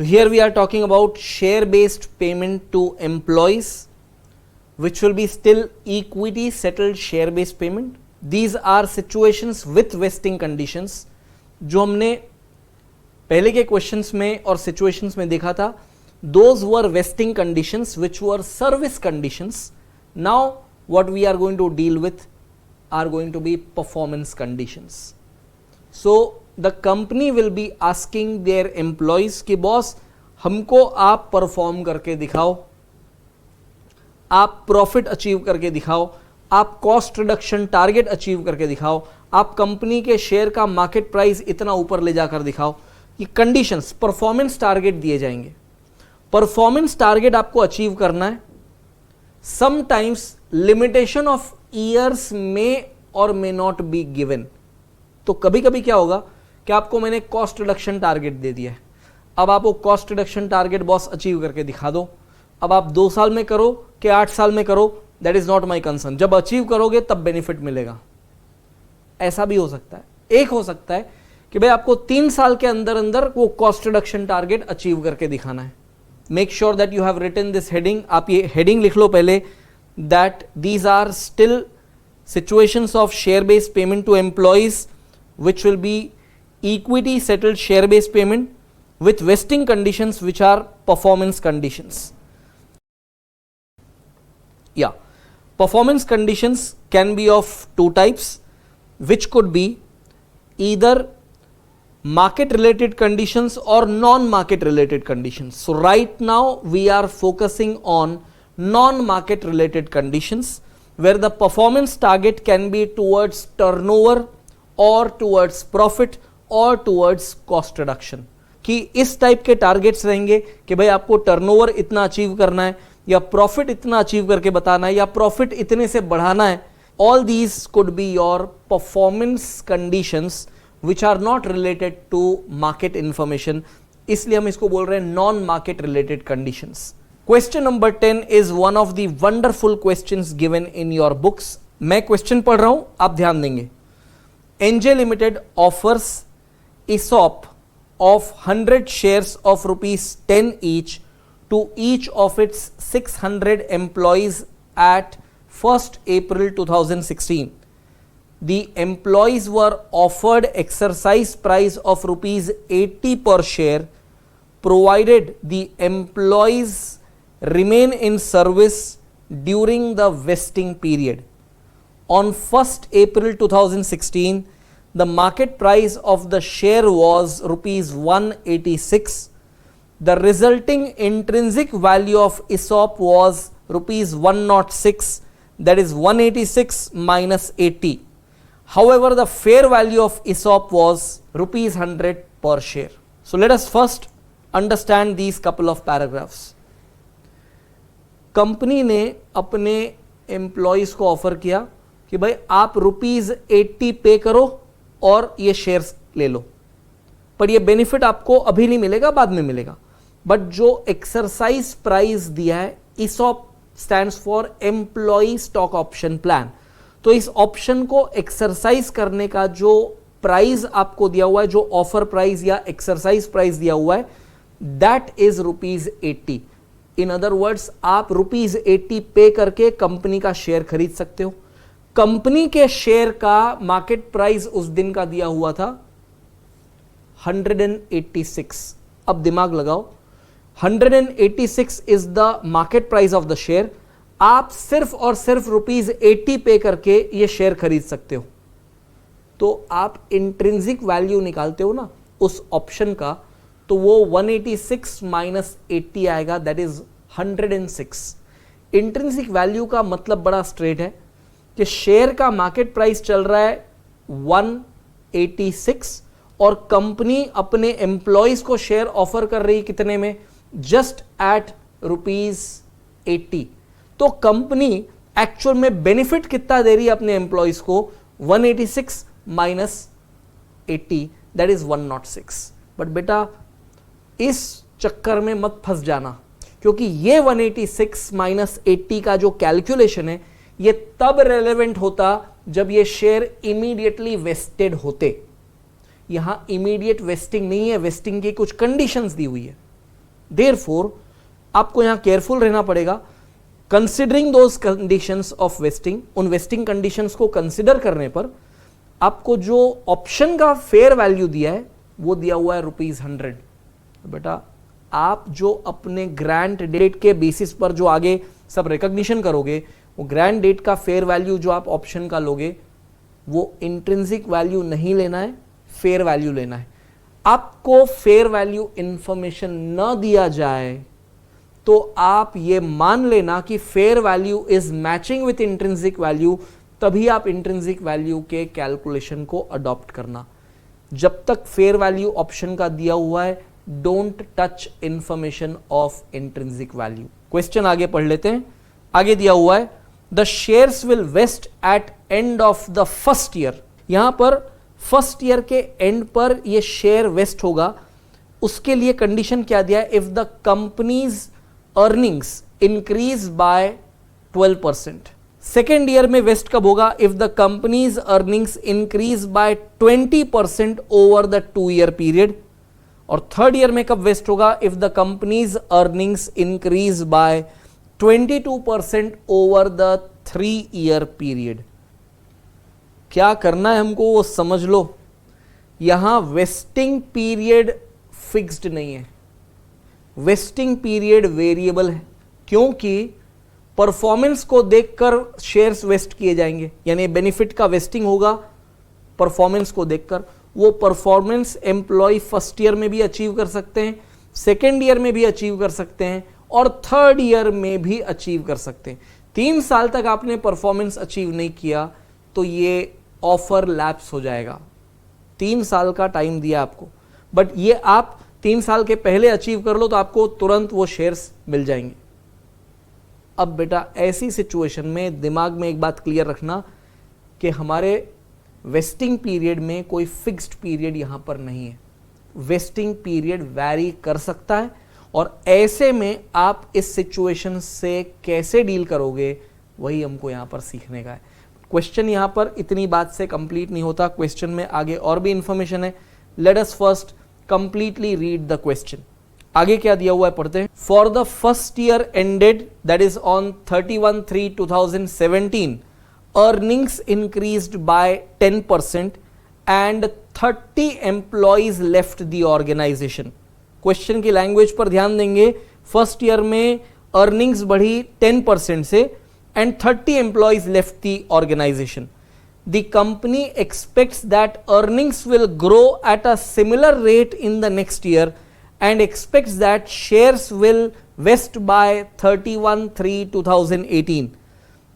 So here we are talking about share based payment to employees, which will be still equity settled share based payment. These are situations with vesting conditions. जो हमने पहले के questions में और situations में देखा था, those were vesting conditions which were service conditions. Now what we are going to deal with are going to be performance conditions. So the company will be asking their employees कि boss हमको आप perform करके दिखाओ, आप profit achieve करके दिखाओ, आप cost reduction target achieve करके दिखाओ, आप कंपनी के शेयर का मार्केट प्राइस इतना ऊपर ले जाकर दिखाओ. ये कंडीशंस, परफॉर्मेंस टारगेट दिए जाएंगे. परफॉर्मेंस टारगेट आपको अचीव करना है. समटाइम्स लिमिटेशन ऑफ ईयर्स में और मे नॉट बी गिवन. तो कभी कभी क्या होगा कि आपको मैंने कॉस्ट रिडक्शन टारगेट दे दिया है, अब आपको cost reduction target boss achieve करके दिखा दो. अब आप 2 साल में करो कि 8 साल में करो, that is not my concern. जब अचीव करोगे तब बेनिफिट मिलेगा. ऐसा भी हो सकता है. एक हो सकता है कि भाई आपको 3 साल के अंदर अंदर वो कॉस्ट रिडक्शन टारगेट अचीव करके दिखाना है. Make sure that you have written this heading. आप ये हेडिंग लिख लो पहले, that these are still situations of share based payment to employees which will be equity settled share based payment with vesting conditions which are performance conditions. Yeah, performance conditions can be of 2 types, which could be either market related conditions or non market related conditions. So right now we are focusing on non market related conditions, where the performance target can be towards turnover or towards profit or towards cost reduction. कि इस type के targets रहेंगे कि भाई आपको turnover इतना achieve करना है, या प्रॉफिट इतना अचीव करके बताना है, या प्रॉफिट इतने से बढ़ाना है. All these could be your performance conditions which are not related to market information. इसलिए हम इसको बोल रहे हैं non market related conditions. Question number 10 is one of the wonderful questions given in your books. मैं क्वेश्चन पढ़ रहा हूं, आप ध्यान देंगे. NJ Limited offers ESOP of 100 shares of ₹10 each to each of its 600 employees at 1st April 2016. The employees were offered exercise price of ₹80 per share, provided the employees remain in service during the vesting period. On 1st April 2016, the market price of the share was ₹186. The resulting intrinsic value of ESOP was ₹106, that is 186 minus 80. However, the fair value of ESOP was ₹100 per share. So let us first understand these couple of paragraphs. Company ने अपने employees को offer किया कि भाई आप ₹80 पे करो और ये शेयर्स ले लो, पर ये बेनिफिट आपको अभी नहीं मिलेगा, बाद में मिलेगा. बट जो एक्सरसाइज प्राइस दिया है, ESOP stands for employee stock option plan. तो इस ऑप्शन को एक्सरसाइज करने का जो प्राइस आपको दिया हुआ है, जो ऑफर प्राइस या एक्सरसाइज प्राइस दिया हुआ है, that is ₹80. In other words, आप ₹80 पे करके कंपनी का शेयर खरीद सकते हो. कंपनी के शेयर का मार्केट प्राइस उस दिन का दिया हुआ था 186. अब दिमाग लगाओ, 186 is the market price of the share. आप सिर्फ और सिर्फ ₹80 पे करके ये शेयर खरीद सकते हो. तो आप इंट्रिंसिक वैल्यू निकालते हो ना उस ऑप्शन का, तो वो 186 माइनस 80 आएगा, दैट इज 106. इंट्रिंसिक वैल्यू का मतलब बड़ा स्ट्रेट है कि शेयर का मार्केट प्राइस चल रहा है 186 और कंपनी अपने एम्प्लॉयज को शेयर ऑफर कर रही कितने में, जस्ट एट ₹80. तो कंपनी एक्चुअल में बेनिफिट कितना दे रही है अपने एम्प्लॉयज को, 186 माइनस 80, दैट इज 106. बट बेटा इस चक्कर में मत फंस जाना, क्योंकि ये 186 माइनस 80 का जो कैलकुलेशन है, ये तब रेलेवेंट होता जब ये शेयर इमीडिएटली वेस्टेड होते. यहां इमीडिएट वेस्टिंग नहीं है, वेस्टिंग की कुछ कंडीशंस दी हुई है. देयरफॉर आपको यहां केयरफुल रहना पड़ेगा। Considering those conditions of wasting, उन वेस्टिंग कंडीशंस को कंसिडर करने पर आपको जो ऑप्शन का फेयर वैल्यू दिया है वो दिया हुआ है ₹100। बेटा आप जो अपने ग्रांट डेट के बेसिस पर जो आगे सब रिकॉग्निशन करोगे, वो ग्रांट डेट का फेयर वैल्यू जो आप ऑप्शन का लोगे वो इंट्रिंसिक वैल्यू नहीं लेना है, फेयर वैल्यू लेना है। आपको फेयर वैल्यू इंफॉर्मेशन न दिया जाए तो आप ये मान लेना कि fair value is matching with intrinsic value, तभी आप इंट्रिंसिक वैल्यू के कैलकुलेशन को अडॉप्ट करना। जब तक फेयर वैल्यू ऑप्शन का दिया हुआ है, don't touch information of intrinsic value. Question आगे पढ़ लेते हैं। आगे दिया हुआ है the shares will vest at end of the first year. यहां पर फर्स्ट ईयर के एंड पर ये शेयर वेस्ट होगा। उसके लिए कंडीशन क्या दिया है? If the companies earnings increase by 12%। Second year में वेस्ट कब होगा? If the companies earnings increase by 20% over the 2 year period. और थर्ड ईयर में कब वेस्ट होगा? If the companies earnings increase by 22% over the 3 year period. क्या करना है हमको वो समझ लो। यहां वेस्टिंग पीरियड फिक्स्ड नहीं है, वेस्टिंग पीरियड वेरिएबल है, क्योंकि परफॉर्मेंस को देखकर शेयर्स वेस्ट किए जाएंगे, यानी बेनिफिट का वेस्टिंग होगा परफॉर्मेंस को देखकर। वो परफॉर्मेंस एम्प्लॉय फर्स्ट ईयर में भी अचीव कर सकते हैं, सेकेंड ईयर में भी अचीव कर सकते हैं और थर्ड ईयर में भी अचीव कर सकते हैं। 3 साल तक आपने परफॉर्मेंस अचीव नहीं किया तो ये ऑफर लैप्स हो जाएगा। 3 साल का टाइम दिया आपको, बट ये आप 3 साल के पहले अचीव कर लो तो आपको तुरंत वो शेयर्स मिल जाएंगे। अब बेटा ऐसी सिचुएशन में दिमाग में एक बात क्लियर रखना कि हमारे वेस्टिंग पीरियड में कोई फिक्स्ड पीरियड यहां पर नहीं है। वेस्टिंग पीरियड वैरी कर सकता है और ऐसे में आप इस सिचुएशन से कैसे डील करोगे वही हमको यहां पर सीखने का है। क्वेश्चन यहां पर इतनी बात से कंप्लीट नहीं होता, क्वेश्चन में आगे और भी इंफॉर्मेशन है। Let us first completely read the question. आगे क्या दिया हुआ है पढ़ते हैं। For the first year ended that is on 31/3/2017 earnings increased by 10% and 30 employees left the organization। Question की लैंग्वेज पर ध्यान देंगे। फर्स्ट ईयर में अर्निंग्स बढ़ी 10% से and 30 employees left the organization. The company expects that earnings will grow at a similar rate in the next year and expects that shares will vest by 31/3/2018.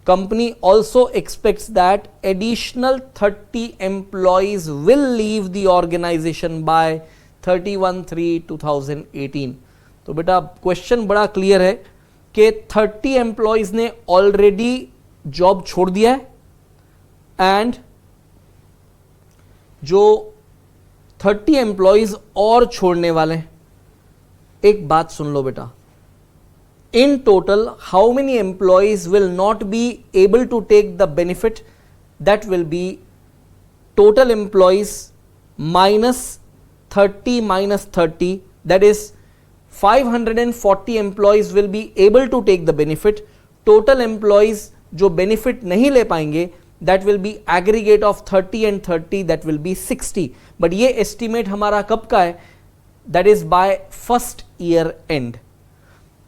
Company also expects that additional 30 employees will leave the organization by 31/3/2018. तो बेटा question बड़ा clear है कि 30 employees ने already job छोड़ दिया है and जो 30 एम्प्लॉयज और छोड़ने वाले हैं। एक बात सुन लो बेटा, in total how many employees will not be able to take the benefit? That will be total employees -30 -30, that is 540 employees will be able to take the benefit. Total employees जो benefit नहीं ले पाएंगे that will be aggregate of 30 and 30, that will be 60. But ये estimate हमारा कब का है? That is by first year end.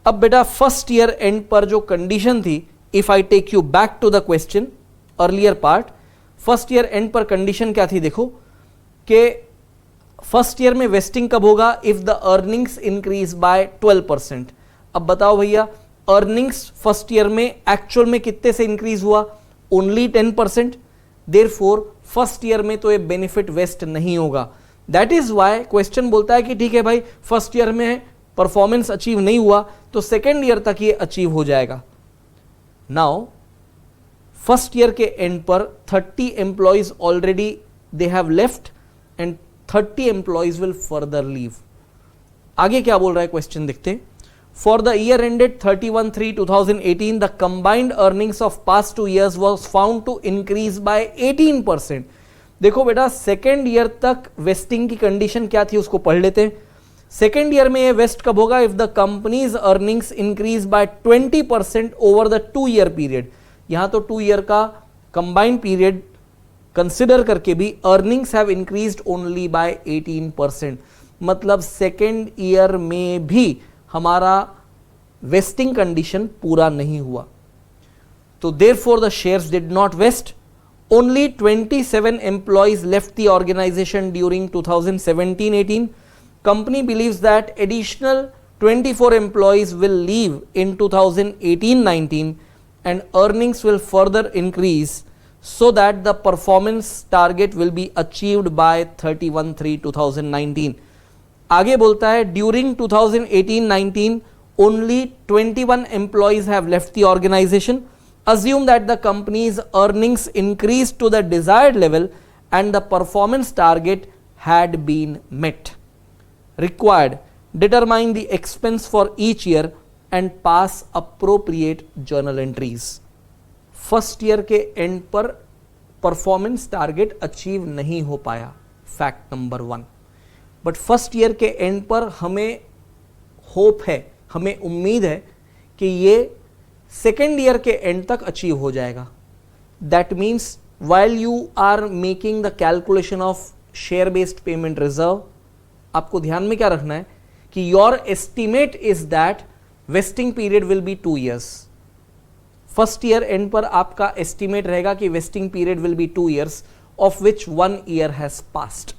अब बेटा first year end पर जो condition थी, if I take you back to the question earlier part, first year end पर condition क्या थी? देखो कि फर्स्ट ईयर में वेस्टिंग कब होगा? If the earnings increase by 12%। अब बताओ भैया अर्निंग्स फर्स्ट ईयर में एक्चुअल में कितने से इंक्रीज हुआ? ओनली 10%। देयरफॉर फर्स्ट ईयर में तो ये बेनिफिट वेस्ट नहीं होगा। दैट इज व्हाई क्वेश्चन बोलता है कि ठीक है भाई फर्स्ट ईयर में परफॉर्मेंस अचीव नहीं हुआ तो सेकेंड ईयर तक ये अचीव हो जाएगा। नाउ फर्स्ट ईयर के एंड पर 30 employees already they have left and 30 employees will further leave. आगे क्या बोल रहा है क्वेश्चन देखते हैं। For the year ended 31/3/2018, the combined earnings of past 2 years was found to increase by 18%. देखो बेटा सेकेंड ईयर तक वेस्टिंग की कंडीशन क्या थी उसको पढ़ लेते हैं। सेकेंड ईयर में ये वेस्ट कब होगा? If the companies earnings increase by 20% over the 2 year period. यहां तो 2 ईयर का कंबाइंड पीरियड कंसिडर करके भी earnings have increased only by 18%, मतलब सेकेंड ईयर में भी हमारा वेस्टिंग कंडीशन पूरा नहीं हुआ। तो therefore the shares did not vest. Only 27 employees left the organisation during 2017-18। Company believes that additional 24 employees will leave in 2018-19 and earnings will further increase so that the performance target will be achieved by 31/3/2019. आगे बोलता है during 2018-19 only 21 employees have left the organization. Assume that the company's earnings increased to the desired level and the performance target had been met. Required, determine the expense for each year and pass appropriate journal entries. First year के end पर performance target achieve नहीं हो पाया, fact number 1। But first year के end पर हमें hope है, हमें उम्मीद है कि ये सेकेंड ईयर के एंड तक अचीव हो जाएगा। That means while you are making the calculation of share based payment reserve, आपको ध्यान में क्या रखना है कि your estimate is that vesting period will be 2 years. First year and पर आपका एस्टिमेट रहेगा कि vesting period will be 2 years, of which 1 year has passed.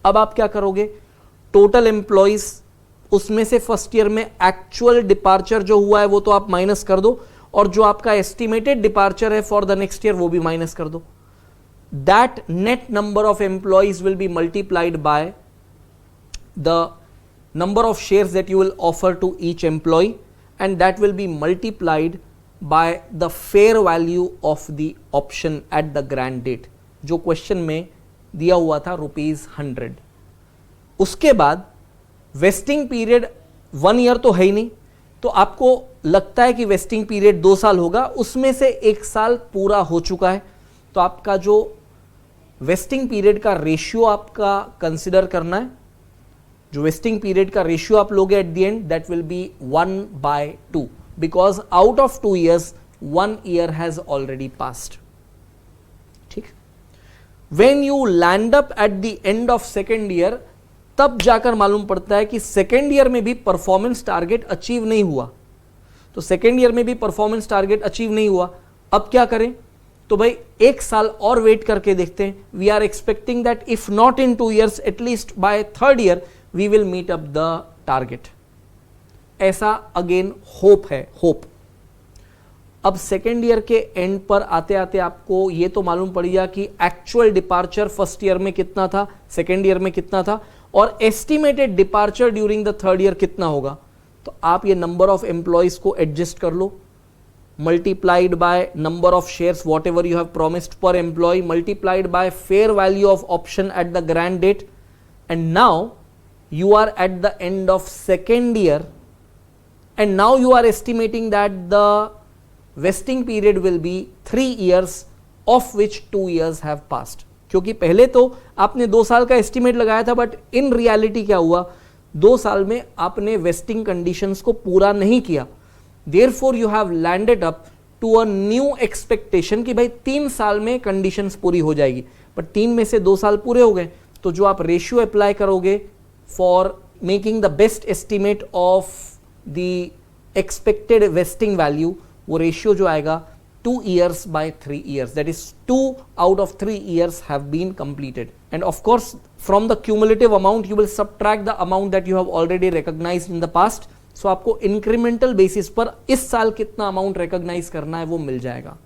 अब आप क्या करोगे? टोटल एम्प्लॉइज, उसमें से फर्स्ट ईयर में एक्चुअल डिपार्चर जो हुआ है वो तो आप माइनस कर दो, और जो आपका एस्टिमेटेड डिपार्चर है फॉर द नेक्स्ट ईयर वो भी माइनस कर दो। That net number of employees will be multiplied by the number of shares that you will offer to each employee, and that will be multiplied by the fair value of the option at the grant date, जो question में दिया हुआ था ₹100। उसके बाद vesting period 1 year तो है ही नहीं, तो आपको लगता है कि वेस्टिंग पीरियड 2 साल होगा, उसमें से 1 साल पूरा हो चुका है, तो आपका जो वेस्टिंग पीरियड का रेशियो आपका कंसिडर करना है। जो वेस्टिंग पीरियड का रेशियो आप लोगे at the end, that will be 1/2, because out of 2 years 1 year has already passed. ठीक, when you land up at the end of second year, तब जाकर मालूम पड़ता है कि सेकेंड ईयर में भी परफॉर्मेंस टारगेट अचीव नहीं हुआ। तो सेकेंड ईयर में भी परफॉर्मेंस टारगेट अचीव नहीं हुआ, अब क्या करें? तो भाई 1 साल और वेट करके देखते हैं। We are expecting that if not in 2 years, at least by third year we will meet up the target. ऐसा अगेन होप है, होप। अब सेकेंड ईयर के एंड पर आते आते आपको ये तो मालूम पड़ गया कि एक्चुअल डिपार्चर फर्स्ट ईयर में कितना था, सेकेंड ईयर में कितना था, और estimated departure during the third year कितना होगा। तो आप ये नंबर ऑफ एम्प्लॉयज को एडजस्ट कर लो, multiplied by number of shares whatever you have promised per employee, multiplied by fair value of option at the grant date, and now you are at the end of second year, and now you are estimating that the vesting period will be 3 years, of which 2 years have passed. क्योंकि पहले तो आपने 2 साल का estimate लगाया था, but in reality क्या हुआ, 2 साल में आपने वेस्टिंग कंडीशंस को पूरा नहीं किया। Therefore you have landed up to a new expectation कि भाई 3 साल में कंडीशंस पूरी हो जाएगी, बट 3 में से 2 साल पूरे हो गए। तो जो आप रेशियो अप्लाई करोगे for making the best estimate of the expected vesting value, वो रेशियो जो आएगा 2 years by 3 years, that is 2 out of 3 years have been completed, and of course from the cumulative amount you will subtract the amount that you have already recognized in the past. So आपको incremental basis पर इस साल कितना amount recognize करना है वो मिल जाएगा।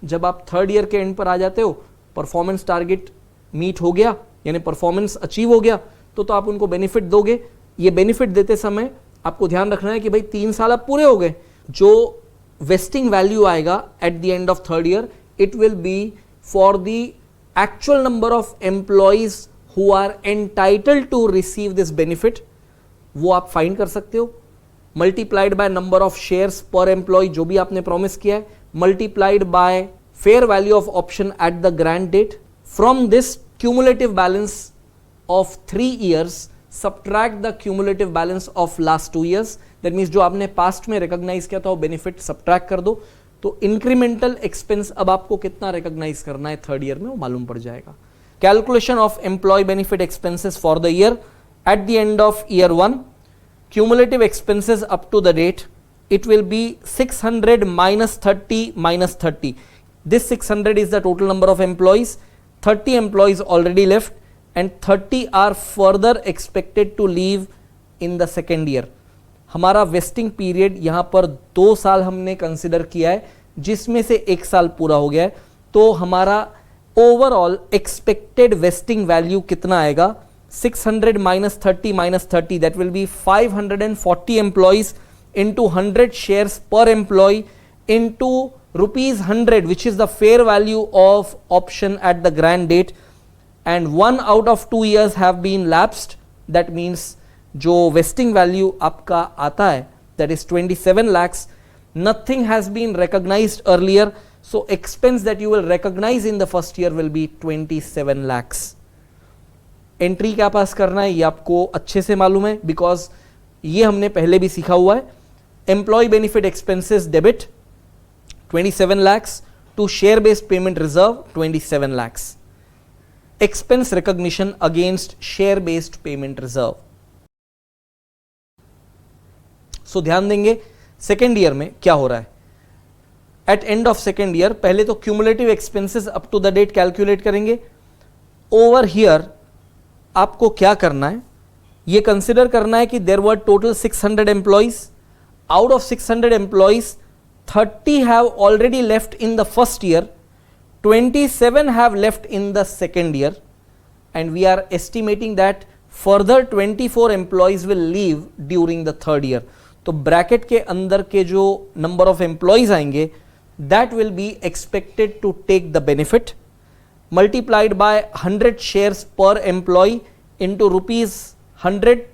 जब आप थर्ड ईयर के एंड पर आ जाते हो, परफॉर्मेंस टारगेट मीट हो गया, यानी परफॉर्मेंस अचीव हो गया, तो आप उनको बेनिफिट दोगे। ये बेनिफिट देते समय आपको ध्यान रखना है कि भाई 3 साल अब पूरे हो गए, जो वेस्टिंग वैल्यू आएगा at the end of third year, it will be for the actual number of employees who are entitled to receive this benefit, वो आप फाइंड कर सकते हो, multiplied by number of shares पर एम्प्लॉय जो भी आपने प्रॉमिस किया है, multiplied by fair value of option at the grant date. From this cumulative balance of 3 years, subtract the cumulative balance of last 2 years. That means जो आपने past में recognise किया था वो बेनिफिट सब्ट्रैक्ट कर दो, तो इंक्रीमेंटल एक्सपेंस अब आपको कितना रिकॉग्नाइज करना है थर्ड ईयर में वो मालूम पड़ जाएगा. Calculation of employee benefit expenses for the year. At the end of year 1, cumulative expenses up to the date, it will be 600 minus 30 minus 30. This 600 is the total number of employees. 30 employees already left and 30 are further expected to leave in the second year. हमारा vesting period यहाँ पर 2 साल हमने consider किया है, जिसमें से 1 साल पूरा हो गया है, तो हमारा ओवरऑल एक्सपेक्टेड वेस्टिंग वैल्यू कितना आएगा? 600 minus 30 minus 30, that will be 540 employees into 100 shares per employee into rupees 100, which is the fair value of option at the grant date, and 1 out of 2 years have been lapsed. That means जो vesting value आपका आता है, that is 27 lakhs, nothing has been recognized earlier, so expense that you will recognize in the first year will be 27 lakhs. Entry क्या पास करना है ये आपको अच्छे से मालूम है, बिकॉज ये हमने पहले भी सीखा हुआ है. Employee benefit expenses debit 27 lakhs to share based payment reserve 27 lakhs. Expense recognition against share based payment reserve. So ध्यान देंगे सेकेंड ईयर में क्या हो रहा है. At end of second year पहले तो cumulative expenses up to the date calculate करेंगे. ओवर हियर आपको क्या करना है, ये कंसिडर करना है कि there were total 600 employees. Out of 600 employees 30 have already left in the first year, 27 have left in the second year, and we are estimating that further 24 employees will leave during the third year. तो bracket के अंदर के जो number of employees आएंगे that will be expected to take the benefit, multiplied by 100 shares per employee into rupees 100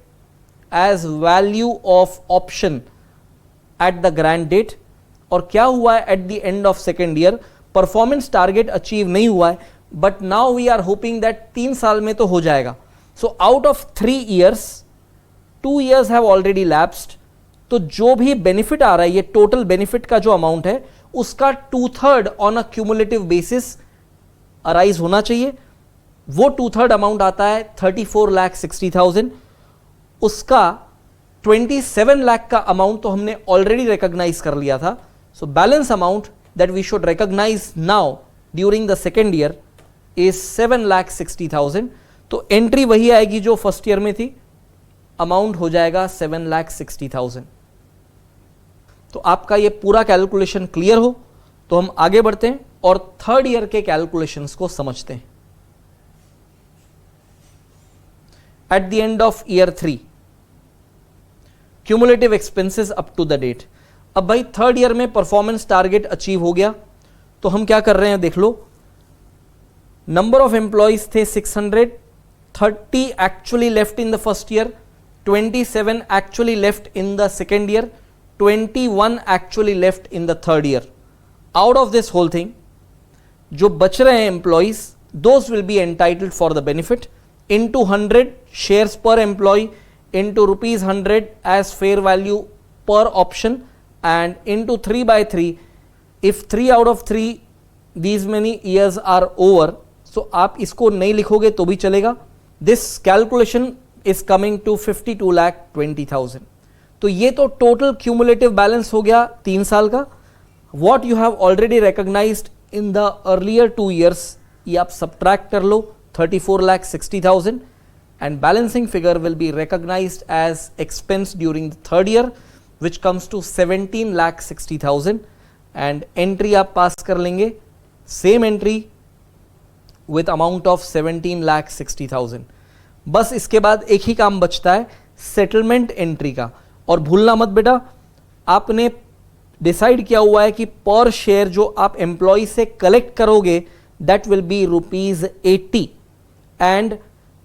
as value of option at the grant date. और क्या हुआ है at the end of second year? Performance target achieve नहीं हुआ है, but now we are hoping that 3 साल में तो हो जाएगा. So out of 3 years 2 years have already lapsed. तो जो भी बेनिफिट आ रहा है, ये टोटल बेनिफिट का जो अमाउंट है उसका 2/3 on a cumulative basis arise होना चाहिए. वो 2/3 अमाउंट आता है 34,60,000. उसका 27 लाख का अमाउंट तो हमने ऑलरेडी रिकॉग्नाइज कर लिया था. So balance amount that we should recognise now during the second year is 7,60,000. तो एंट्री वही आएगी जो फर्स्ट ईयर में थी, अमाउंट हो जाएगा 7,60,000. तो आपका ये पूरा कैलकुलेशन क्लियर हो तो हम आगे बढ़ते हैं और थर्ड ईयर के कैलकुलेशंस को समझते हैं. At the end of year 3 cumulative expenses up to the date. अब भाई थर्ड ईयर में परफॉर्मेंस टारगेट अचीव हो गया, तो हम क्या कर रहे हैं देख लो. नंबर ऑफ एम्प्लॉइज थे 600, 30 actually left in the first year, 27 actually left in the second year, 21 actually left in the third year. Out of this whole thing जो बच रहे हैं employees, those will be entitled for the benefit into 100 shares पर employee into rupees 100 as fair value per option and into 3/3. If 3 out of 3 these many years are over, so आप इसको नहीं लिखोगे तो भी चलेगा. This calculation is coming to 52,20,000. तो ये तो टोटल क्यूमुलेटिव बैलेंस हो गया 3 साल का. What you have already recognized in the earlier 2 years, ये आप subtract कर लो 34,60,000. And balancing figure will be recognized as expense during the third year, which comes to 17,60,000. and entry आप पास कर लेंगे, same entry with amount of 17,60,000. बस इसके बाद एक ही काम बचता है सेटलमेंट एंट्री का. और भूलना मत बेटा, आपने डिसाइड किया हुआ है कि पर शेयर जो आप एम्प्लॉय से कलेक्ट करोगे दैट विल बी ₹80, एंड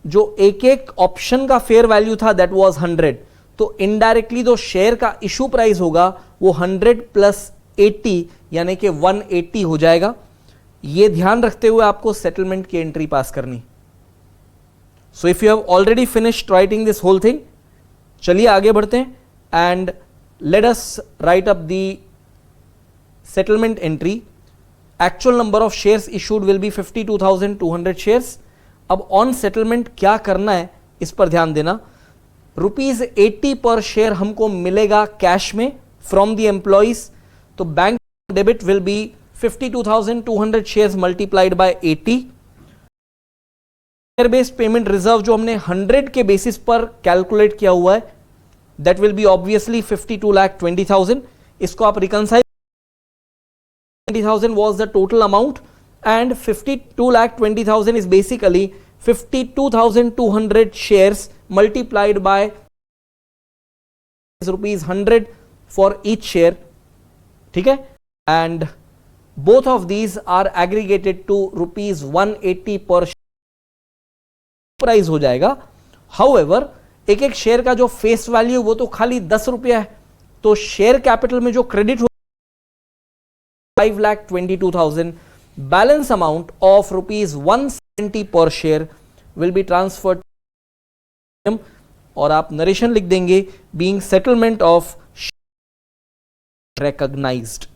जो एक एक ऑप्शन का फेयर वैल्यू था दैट वाज 100. तो इनडायरेक्टली जो शेयर का इशू प्राइस होगा वो 100 + 80 यानी कि 180 हो जाएगा. ये ध्यान रखते हुए आपको सेटलमेंट की एंट्री पास करनी. So if you have already finished writing this whole thing, चलिए आगे बढ़ते हैं and let us write up the settlement entry. Actual number of shares issued will be 52,200 shares. अब on settlement क्या करना है इस पर ध्यान देना. ₹80 पर शेयर हमको मिलेगा कैश में फ्रॉम द एम्प्लॉइज. तो bank debit will be 52,200 shares multiplied by 80. Share based payment reserve जो हमने 100 के बेसिस पर कैलकुलेट किया हुआ है, दैट विल बी ऑब्वियसली 52,20,000. इसको आप reconcile, 20,000 was the total amount and 52,20,000 is basically 52,200 shares multiplied by ₹100 for each share. ठीक है, and both of these are aggregated to ₹180 per share. Price हो जाएगा. However, एक एक शेयर का जो फेस वैल्यू वो तो खाली ₹10 है, तो शेयर कैपिटल में जो क्रेडिट हो 5,22,000, बैलेंस अमाउंट ऑफ ₹170 पर शेयर विल बी ट्रांसफर्ड. और आप नरेशन लिख देंगे बीइंग सेटलमेंट ऑफ recognized.